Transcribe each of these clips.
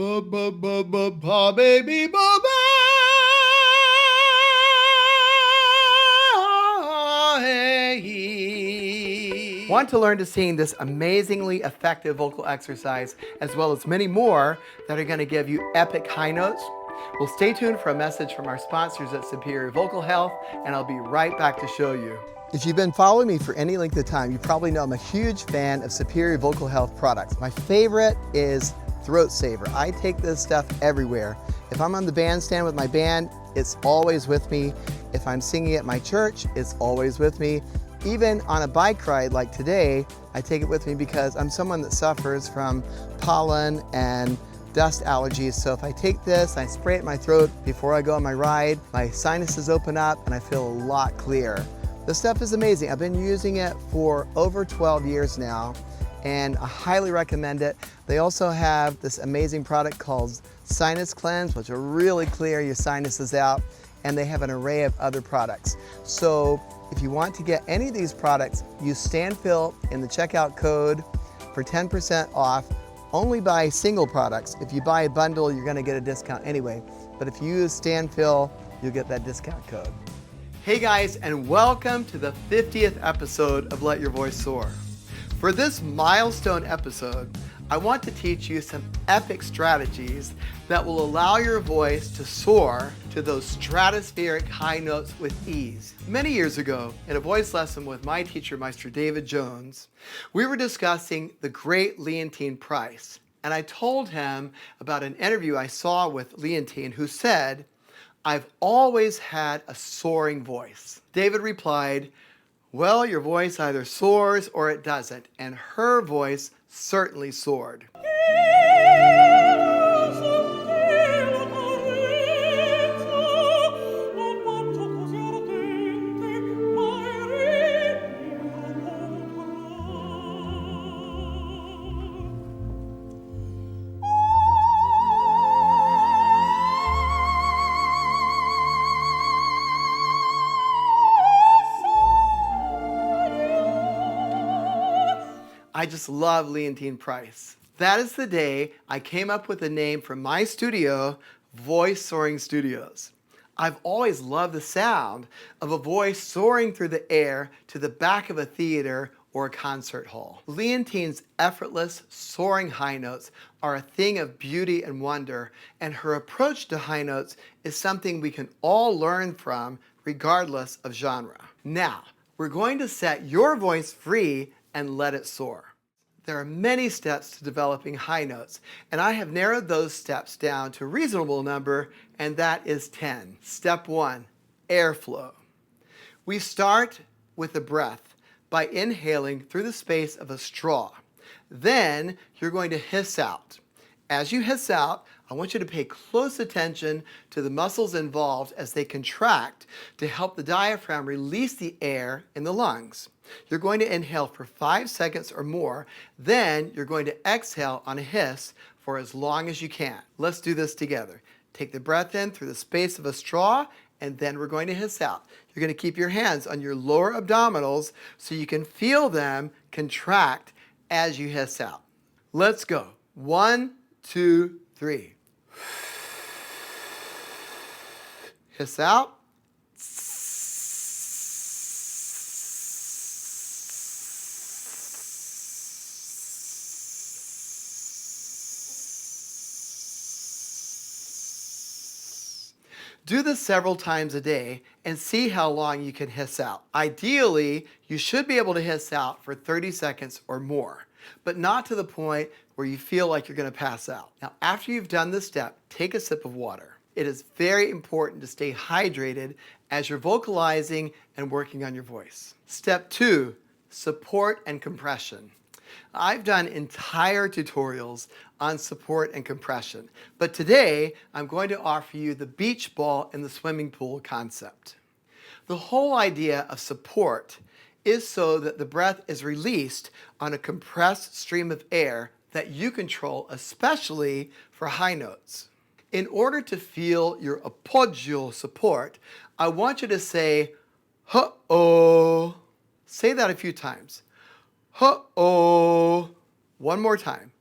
Ba ba ba ba ba baby ba ba. Hey. Want to learn to sing this amazingly effective vocal exercise as well as many more that are going to give you epic high notes? Well, stay tuned for a message from our sponsors at Superior Vocal Health, and I'll be right back to show you. If you've been following me for any length of time, you probably know I'm a huge fan of Superior Vocal Health products. My favorite is Throat Saver. I take this stuff everywhere. If I'm on the bandstand with my band, it's always with me. If I'm singing at my church, it's always with me. Even on a bike ride like today, I take it with me because I'm someone that suffers from pollen and dust allergies. So if I take this, I spray it in my throat before I go on my ride, my sinuses open up and I feel a lot clearer. This stuff is amazing. I've been using it for over 12 years now, and I highly recommend it. They also have this amazing product called Sinus Cleanse, which will really clear your sinuses out, and they have an array of other products. So if you want to get any of these products, use Stanfill in the checkout code for 10% off. Only buy single products. If you buy a bundle, you're gonna get a discount anyway. But if you use Stanfill, you'll get that discount code. Hey guys, and welcome to the 50th episode of Let Your Voice Soar. For this milestone episode, I want to teach you some epic strategies that will allow your voice to soar to those stratospheric high notes with ease. Many years ago, in a voice lesson with my teacher, Maestro David Jones, we were discussing the great Leontyne Price, and I told him about an interview I saw with Leontyne, who said, "I've always had a soaring voice." David replied, "Well, your voice either soars or it doesn't," and her voice certainly soared. I just love Leontyne Price. That is the day I came up with a name for my studio, Voice Soaring Studios. I've always loved the sound of a voice soaring through the air to the back of a theater or a concert hall. Leontyne's effortless, soaring high notes are a thing of beauty and wonder, and her approach to high notes is something we can all learn from regardless of genre. Now, we're going to set your voice free and let it soar. There are many steps to developing high notes, and I have narrowed those steps down to a reasonable number, and that is 10. Step 1, airflow. We start with the breath by inhaling through the space of a straw. Then you're going to hiss out. As you hiss out, I want you to pay close attention to the muscles involved as they contract to help the diaphragm release the air in the lungs. You're going to inhale for 5 seconds or more, then you're going to exhale on a hiss for as long as you can. Let's do this together. Take the breath in through the space of a straw, and then we're going to hiss out. You're going to keep your hands on your lower abdominals so you can feel them contract as you hiss out. Let's go. 1, 2, 3. Hiss out. Do this several times a day and see how long you can hiss out. Ideally, you should be able to hiss out for 30 seconds or more, but not to the point where you feel like you're going to pass out. Now, after you've done this step, take a sip of water. It is very important to stay hydrated as you're vocalizing and working on your voice. Step 2, support and compression. I've done entire tutorials on support and compression, but today I'm going to offer you the beach ball in the swimming pool concept. The whole idea of support is so that the breath is released on a compressed stream of air that you control, especially for high notes. In order to feel your appoggio support, I want you to say, "huh-oh." Say that a few times. "huh-oh." One more time.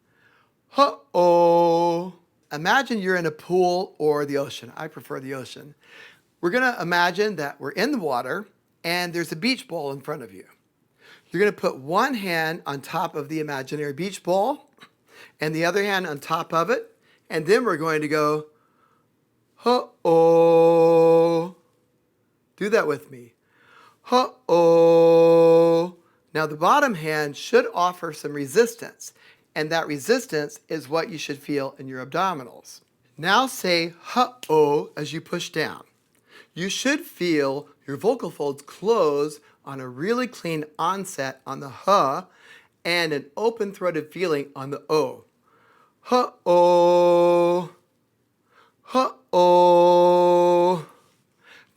"huh-oh." imagine you're in a pool or the ocean. I prefer the ocean. We're going to imagine that we're in the water and there's a beach ball in front of you. You're going to put one hand on top of the imaginary beach ball and the other hand on top of it. And then we're going to go, ho-oh. Do that with me. Ho-oh. Now the bottom hand should offer some resistance. And that resistance is what you should feel in your abdominals. Now say ho-oh as you push down. You should feel your vocal folds close on a really clean onset on the huh and an open-throated feeling on the o. Ho-oh. Ho-oh.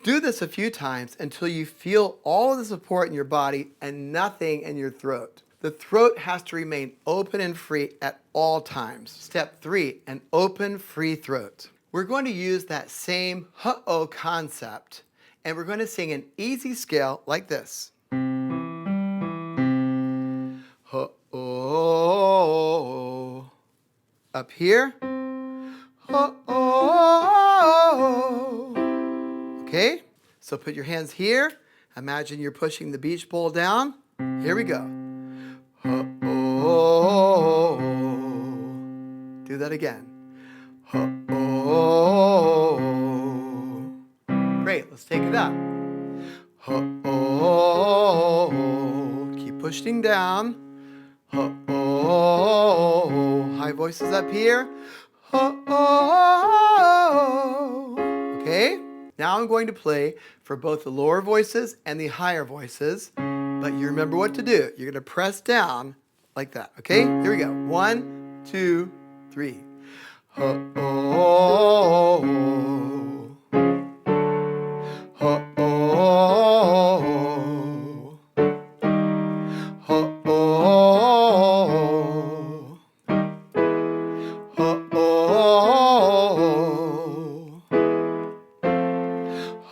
Do this a few times until you feel all of the support in your body and nothing in your throat. The throat has to remain open and free at all times. Step 3, an open, free throat. We're going to use that same huh-oh concept, and we're going to sing an easy scale like this. Huh-oh. Up here. Huh-oh. Okay, so put your hands here. Imagine you're pushing the beach ball down. Here we go. Oh, do that again. Oh, great. Let's take it up. Oh, keep pushing down. Oh, high voices up here. Oh, okay. Now I'm going to play for both the lower voices and the higher voices. But you remember what to do. You're going to press down like that, okay? Here we go. 1, 2, 3. Ho-oh. Ho-oh. Ho-oh. Ho-oh.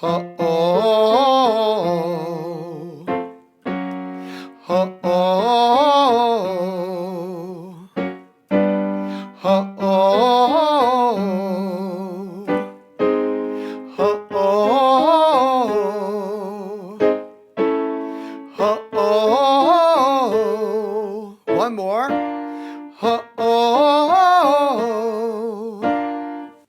Ho-oh. Ho-oh. Ho-oh. Ho-oh. Ho-oh. One more. Ho-oh.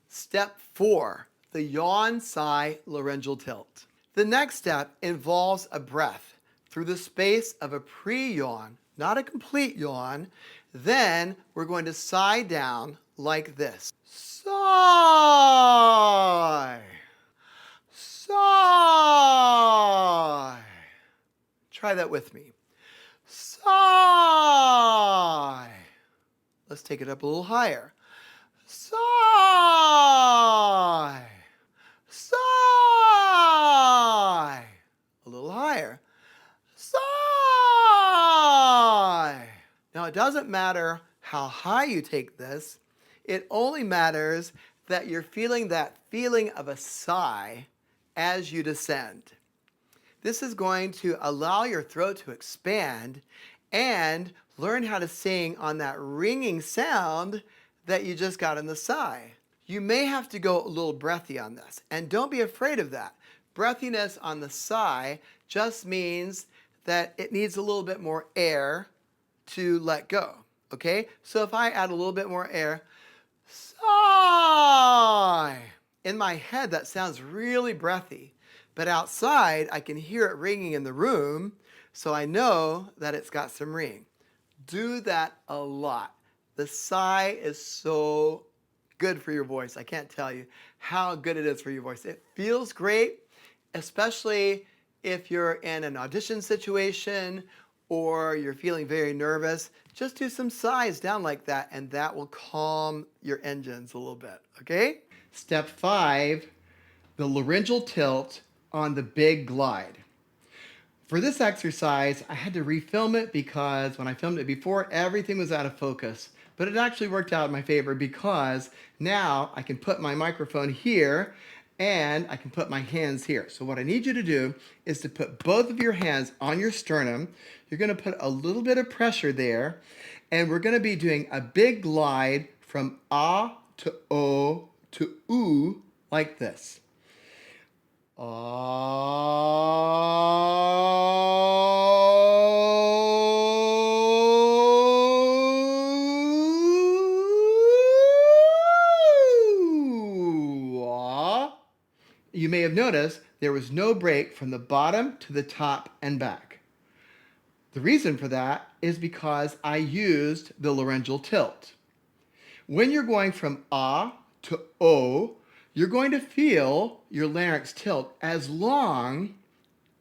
Step 4, the yawn sigh laryngeal tilt. The next step involves a breath through the space of a pre-yawn, not a complete yawn. Then we're going to sigh down like this. Sigh. Sigh. Try that with me. Sigh. Let's take it up a little higher. Sigh. Sigh. A little higher. Sigh. Now it doesn't matter how high you take this. It only matters that you're feeling that feeling of a sigh as you descend. This is going to allow your throat to expand and learn how to sing on that ringing sound that you just got in the sigh. You may have to go a little breathy on this, and don't be afraid of that. Breathiness on the sigh just means that it needs a little bit more air to let go, okay? So if I add a little bit more air, sigh. In my head, that sounds really breathy, but outside, I can hear it ringing in the room, so I know that it's got some ring. Do that a lot. The sigh is so good for your voice. I can't tell you how good it is for your voice. It feels great, especially if you're in an audition situation or you're feeling very nervous. Just do some sighs down like that, and that will calm your engines a little bit, okay? Step 5, the laryngeal tilt on the big glide. For this exercise, I had to refilm it because when I filmed it before, everything was out of focus. But it actually worked out in my favor because now I can put my microphone here and I can put my hands here. So what I need you to do is to put both of your hands on your sternum. You're going to put a little bit of pressure there, and we're going to be doing a big glide from ah to O to oo like this. You may have noticed there was no break from the bottom to the top and back. The reason for that is because I used the laryngeal tilt. When you're going from ah to o, you're going to feel your larynx tilt as long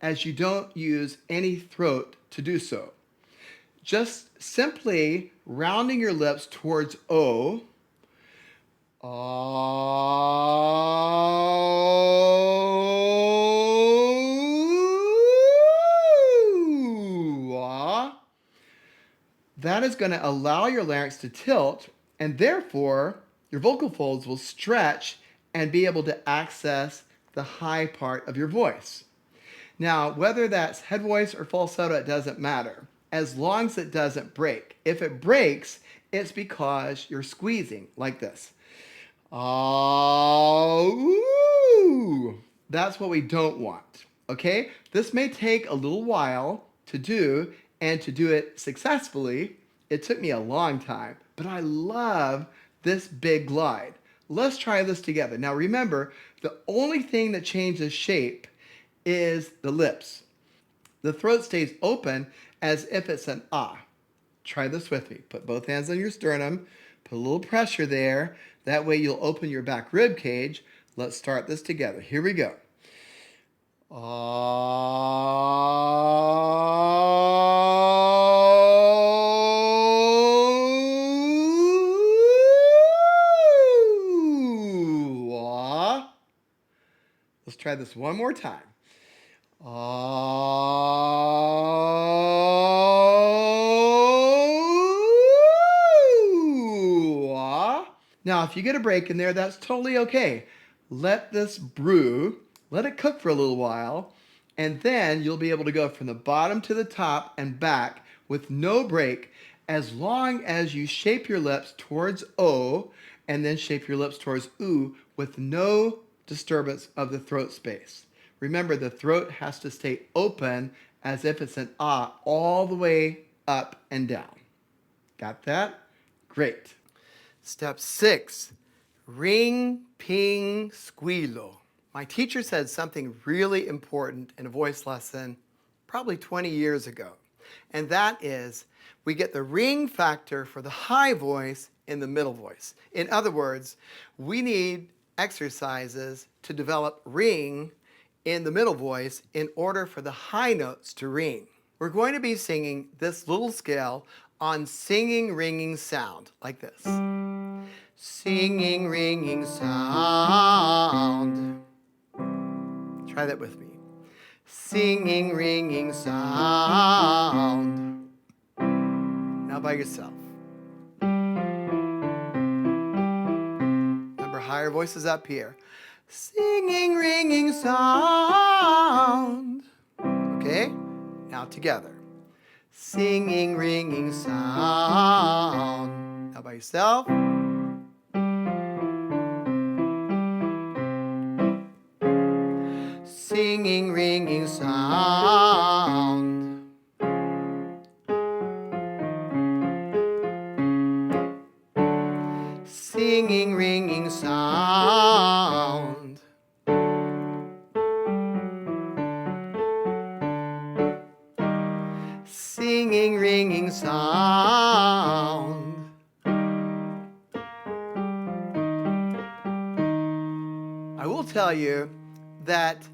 as you don't use any throat to do so. Just simply rounding your lips towards o, that is going to allow your larynx to tilt, and therefore your vocal folds will stretch and be able to access the high part of your voice. Now, whether that's head voice or falsetto, it doesn't matter, as long as it doesn't break. If it breaks, it's because you're squeezing like this. Oh, that's what we don't want, okay? This may take a little while to do, and to do it successfully, it took me a long time, but I love this big glide. Let's try this together. Now remember, the only thing that changes shape is the lips. The throat stays open as if it's an ah. Try this with me. Put both hands on your sternum, put a little pressure there. That way you'll open your back rib cage. Let's start this together. Here we go. Let's try this one more time. Now, if you get a break in there, that's totally okay. Let this brew, let it cook for a little while, and then you'll be able to go from the bottom to the top and back with no break, as long as you shape your lips towards O and then shape your lips towards oo with no disturbance of the throat space. Remember, the throat has to stay open as if it's an ah all the way up and down. Got that? Great. Step 6, ring, ping, squealo. My teacher said something really important in a voice lesson probably 20 years ago, and that is we get the ring factor for the high voice in the middle voice. In other words, we need exercises to develop ring in the middle voice in order for the high notes to ring. We're going to be singing this little scale on singing, ringing sound, like this. Singing, ringing sound. Try that with me. Singing, ringing sound. Now by yourself. Remember, higher voices up here. Singing, ringing sound. Okay? Now together. Singing, ringing sound. Now by yourself. Singing, ringing sound. Singing, ringing sound. Singing, ringing sound. I will tell you that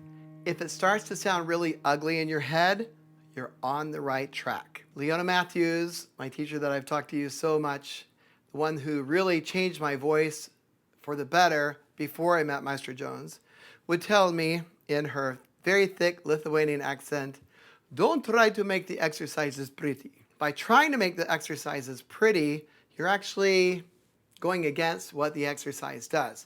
if it starts to sound really ugly in your head, you're on the right track. Leona Matthews, my teacher that I've talked to you so much, the one who really changed my voice for the better before I met Maestro Jones, would tell me in her very thick Lithuanian accent, don't try to make the exercises pretty. By trying to make the exercises pretty, you're actually going against what the exercise does.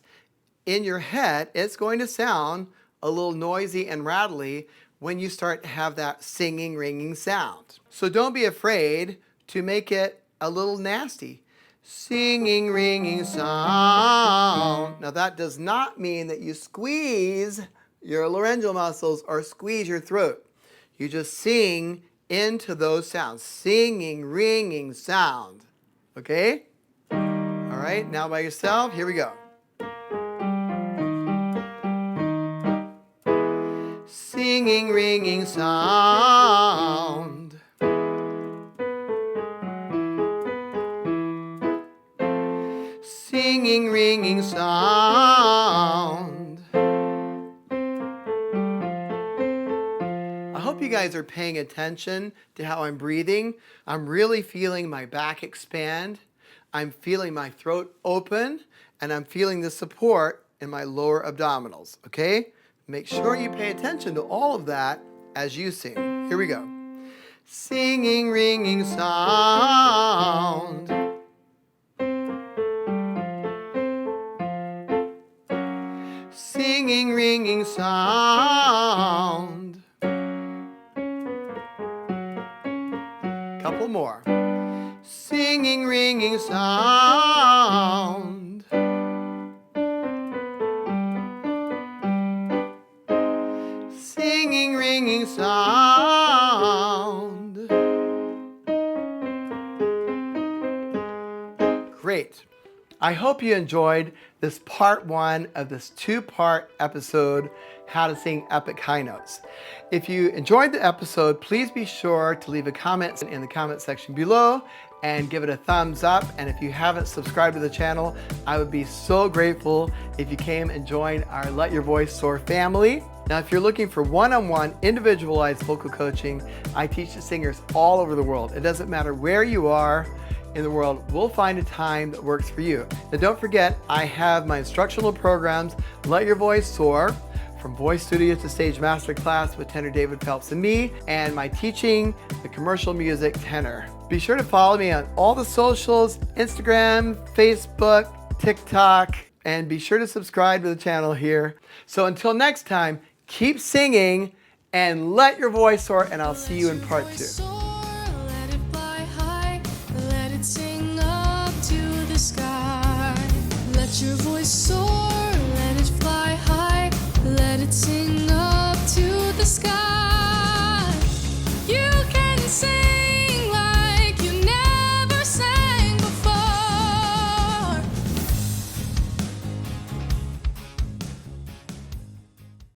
In your head, it's going to sound a little noisy and rattly when you start to have that singing, ringing sound. So don't be afraid to make it a little nasty. Singing, ringing sound. Now that does not mean that you squeeze your laryngeal muscles or squeeze your throat. You just sing into those sounds. Singing, ringing sound. Okay? All right, now by yourself, here we go. Singing, ringing sound. Singing, ringing sound. I hope you guys are paying attention to how I'm breathing. I'm really feeling my back expand. I'm feeling my throat open, and I'm feeling the support in my lower abdominals, okay? Make sure you pay attention to all of that as you sing. Here we go. Singing, ringing sound. Singing, ringing sound. Couple more. Singing, ringing sound. Singing, ringing sound. Great. I hope you enjoyed this part one of this two-part episode, How to Sing Epic High Notes. If you enjoyed the episode, please be sure to leave a comment in the comment section below and give it a thumbs up. And if you haven't subscribed to the channel, I would be so grateful if you came and joined our Let Your Voice Soar family. Now, if you're looking for one-on-one individualized vocal coaching, I teach to singers all over the world. It doesn't matter where you are in the world, we'll find a time that works for you. Now don't forget, I have my instructional programs, Let Your Voice Soar, from voice studio to stage master class with tenor David Phelps and me, and my teaching the commercial music tenor. Be sure to follow me on all the socials, Instagram, Facebook, TikTok, and be sure to subscribe to the channel here. So until next time, keep singing and let your voice soar, and I'll see you in part 2.